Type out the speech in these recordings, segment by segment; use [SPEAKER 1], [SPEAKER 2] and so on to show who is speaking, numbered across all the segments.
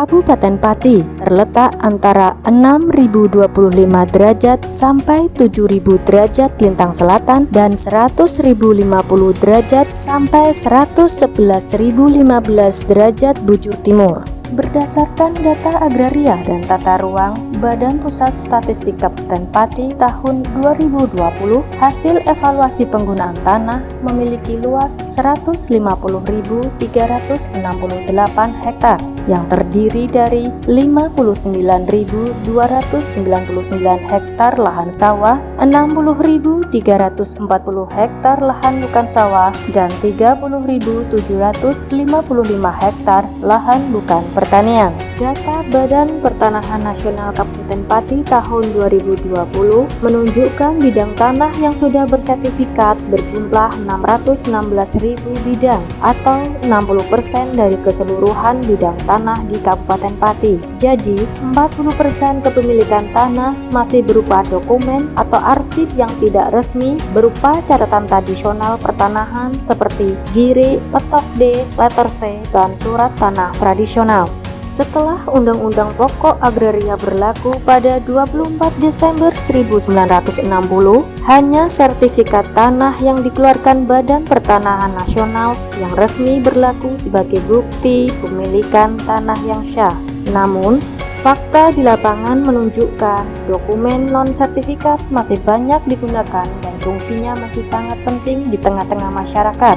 [SPEAKER 1] Kabupaten Pati terletak antara 6025 derajat sampai 7000 derajat lintang selatan dan 100.050 derajat sampai 111.015 derajat bujur timur. Berdasarkan data agraria dan tata ruang Badan Pusat Statistik Kabupaten Pati tahun 2020, hasil evaluasi penggunaan tanah memiliki luas 150.368 hektar yang terdiri dari 59.299 hektar lahan sawah, 60.340 hektar lahan bukan sawah, dan 30.755 hektar lahan bukan pertanian. Data Badan Pertanahan Nasional Kabupaten Pati tahun 2020 menunjukkan bidang tanah yang sudah bersertifikat berjumlah 616.000 bidang atau 60% dari keseluruhan bidang tanah di Kabupaten Pati. Jadi, 40% kepemilikan tanah masih berupa dokumen atau arsip yang tidak resmi berupa catatan tradisional pertanahan seperti giri, petok D, letter C, dan surat tanah tradisional. Setelah Undang-Undang Pokok Agraria berlaku pada 24 Desember 1960, hanya sertifikat tanah yang dikeluarkan Badan Pertanahan Nasional yang resmi berlaku sebagai bukti pemilikan tanah yang syah. Namun, fakta di lapangan menunjukkan dokumen non-sertifikat masih banyak digunakan dan fungsinya masih sangat penting di tengah-tengah masyarakat,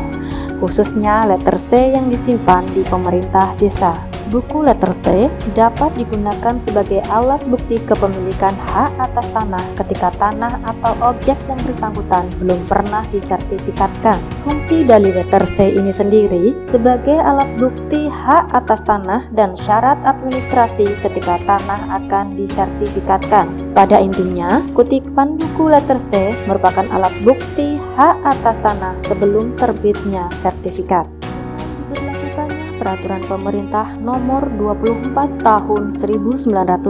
[SPEAKER 1] khususnya letter C yang disimpan di pemerintah desa. Buku letter C dapat digunakan sebagai alat bukti kepemilikan hak atas tanah ketika tanah atau objek yang bersangkutan belum pernah disertifikatkan. Fungsi dari letter C ini sendiri sebagai alat bukti hak atas tanah dan syarat administrasi ketika tanah akan disertifikatkan. Pada intinya, kutipan buku letter C merupakan alat bukti hak atas tanah sebelum terbitnya sertifikat. Peraturan Pemerintah Nomor 24 Tahun 1997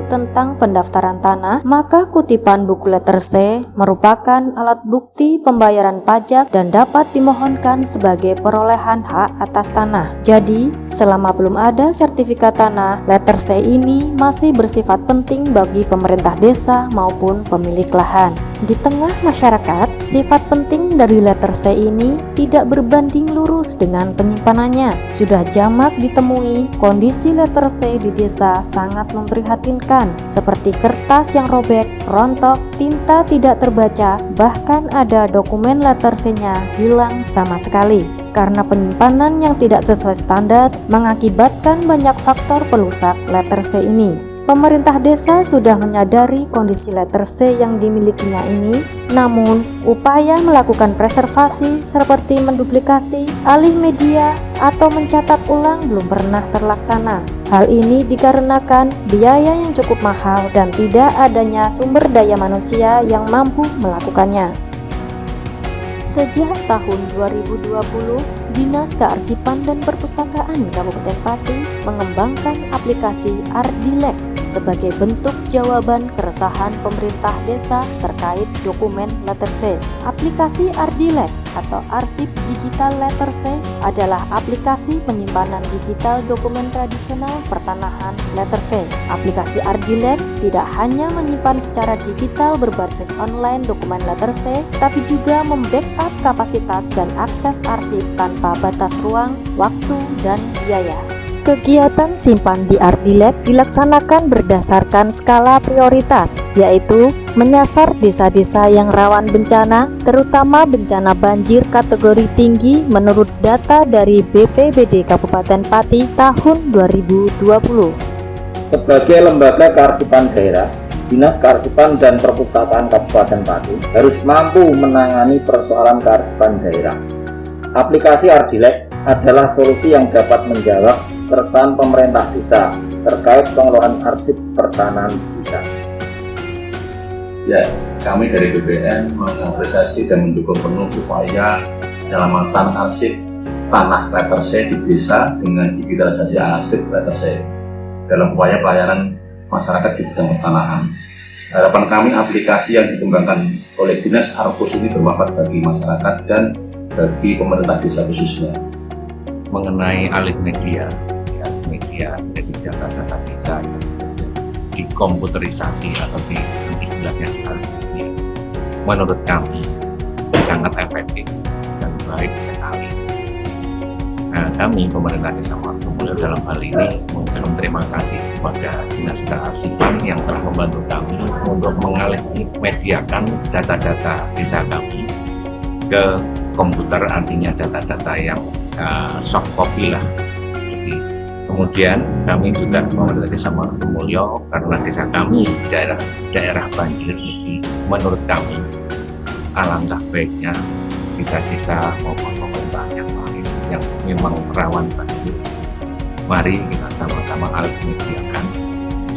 [SPEAKER 1] tentang pendaftaran tanah, maka kutipan buku letter C merupakan alat bukti pembayaran pajak dan dapat dimohonkan sebagai perolehan hak atas tanah. Jadi, selama belum ada sertifikat tanah, letter C ini masih bersifat penting bagi pemerintah desa maupun pemilik lahan. Di tengah masyarakat, sifat penting dari letter C ini tidak berbanding lurus dengan penyimpanannya. Sudah jamak ditemui kondisi letter C di desa sangat memprihatinkan, seperti kertas yang robek, rontok, tinta tidak terbaca, bahkan ada dokumen letter C-nya hilang sama sekali. Karena penyimpanan yang tidak sesuai standar mengakibatkan banyak faktor perusak letter C ini. Pemerintah desa sudah menyadari kondisi letter C yang dimilikinya ini, namun upaya melakukan preservasi seperti menduplikasi, alih media, atau mencatat ulang belum pernah terlaksana. Hal ini dikarenakan biaya yang cukup mahal dan tidak adanya sumber daya manusia yang mampu melakukannya. Sejak tahun 2020, Dinas Kearsipan dan Perpustakaan Kabupaten Pati mengembangkan aplikasi Ardilek sebagai bentuk jawaban keresahan pemerintah desa terkait dokumen letter C. Aplikasi Ardilek atau Arsip Digital Letter C adalah aplikasi penyimpanan digital dokumen tradisional pertanahan letter C. Aplikasi Ardilek tidak hanya menyimpan secara digital berbasis online dokumen letter C, tapi juga membackup kapasitas dan akses arsip tanpa batas ruang, waktu, dan biaya. Kegiatan simpan di Ardilek dilaksanakan berdasarkan skala prioritas, yaitu menyasar desa-desa yang rawan bencana, terutama bencana banjir kategori tinggi menurut data dari BPBD Kabupaten Pati tahun 2020.
[SPEAKER 2] Sebagai lembaga kearsipan daerah, Dinas Kearsipan dan Perpustakaan Kabupaten Pati harus mampu menangani persoalan kearsipan daerah. Aplikasi Ardilek adalah solusi yang dapat menjawab keresahan pemerintah desa terkait pengelolaan arsip pertanahan desa.
[SPEAKER 3] Ya, kami dari BPN mengapresiasi dan mendukung penuh upaya penyelamatan arsip tanah letter C di desa dengan digitalisasi arsip letter C dalam upaya pelayanan masyarakat di bidang pertanahan. Harapan kami aplikasi yang dikembangkan oleh Dinas Arpus ini bermanfaat bagi masyarakat dan bagi pemerintah desa khususnya.
[SPEAKER 4] Mengenai alih media, media, jadi data-data desa yang dikomputerisasi atau istilahnya media. Menurut kami sangat efektif dan baik sekali. Nah, kami pemerintah Desa Margomulyo dalam hal ini mengucapkan terima kasih kepada Dinas Kearsipan yang telah membantu kami untuk mediakan data-data desa kami ke komputer, artinya data-data yang soft copy lah. Jadi, kemudian kami juga pemerintah Desa Margomulyo karena desa kami daerah banjir, jadi menurut kami alangkah baiknya desa-desa maupun pemerintah yang lain yang memang rawan banjir, mari kita sama-sama mediakan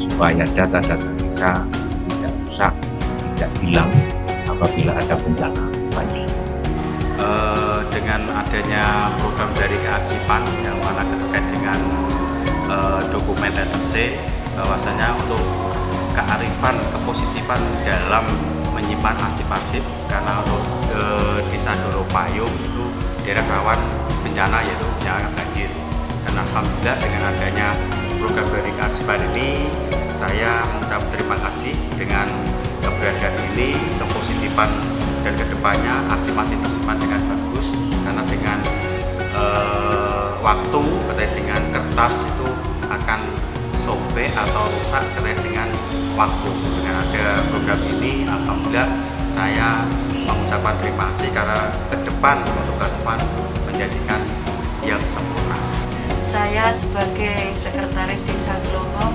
[SPEAKER 4] supaya data-data desa tidak rusak, tidak hilang apabila ada bencana banjir.
[SPEAKER 5] Dengan adanya program dari Kearsipan yang mana terkait dengan dokumen letter C, bahwasanya untuk kearifan, kepositifan dalam menyimpan arsip-arsip, karena untuk Desa Doropayung itu daerah rawan bencana, yaitu bencana banjir. Dan alhamdulillah dengan adanya program dari Kearsipan ini, saya mengucapkan terima kasih dengan keberadaan ini, kepositifan dan kedepannya arsip-arsip tersimpan dengan bagus, karena dengan waktu terkait dengan kertas itu akan sobek atau rusak terkait dengan waktu. Dengan ada program ini, alhamdulillah saya mengucapkan terima kasih karena ke depan untuk Kearsipan menjadikan yang sempurna.
[SPEAKER 6] Saya sebagai Sekretaris Desa Glonggong,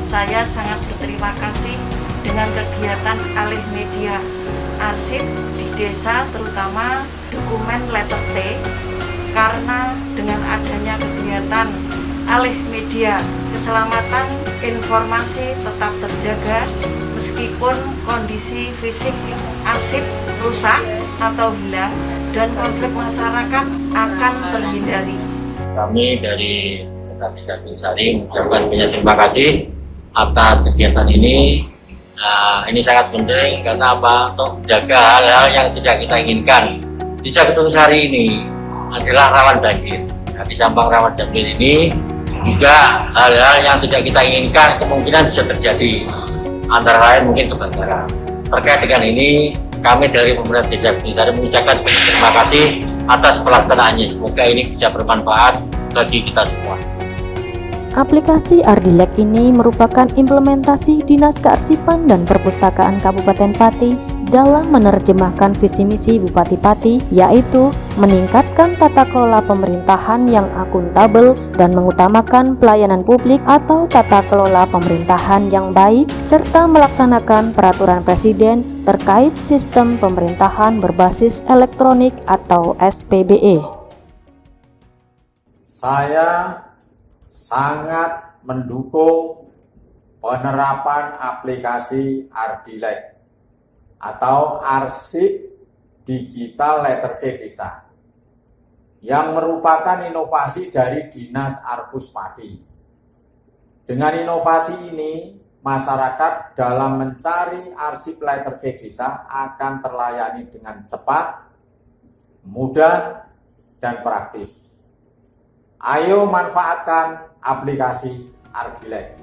[SPEAKER 6] saya sangat berterima kasih dengan kegiatan alih media arsip di desa, terutama dokumen letter C, karena dengan adanya kegiatan alih media, keselamatan informasi tetap terjaga meskipun kondisi fisik arsip rusak atau hilang, dan konflik masyarakat akan terhindari.
[SPEAKER 7] Kami dari Desa Sari mengucapkan banyak terima kasih atas kegiatan ini. Ini sangat penting karena apa? Untuk menjaga hal-hal yang tidak kita inginkan. Desa Sari ini adalah rawan banjir. Nah, di samping rawan banjir ini juga hal-hal yang tidak kita inginkan kemungkinan bisa terjadi, antara lain mungkin kebakaran. Terkait dengan ini, kami dari pemerintah Desa Sari mengucapkan terima kasih atas pelaksanaannya. Semoga ini bisa bermanfaat bagi kita semua.
[SPEAKER 1] Aplikasi Ardilek ini merupakan implementasi Dinas Kearsipan dan Perpustakaan Kabupaten Pati dalam menerjemahkan visi misi Bupati Pati, yaitu meningkatkan tata kelola pemerintahan yang akuntabel dan mengutamakan pelayanan publik atau tata kelola pemerintahan yang baik, serta melaksanakan peraturan Presiden terkait sistem pemerintahan berbasis elektronik atau SPBE.
[SPEAKER 8] Saya sangat mendukung penerapan aplikasi Ardilek atau arsip digital letter C desa yang merupakan inovasi dari Dinas Arpus Pati. Dengan inovasi ini, masyarakat dalam mencari arsip letter C desa akan terlayani dengan cepat, mudah, dan praktis. Ayo manfaatkan aplikasi Ardilek.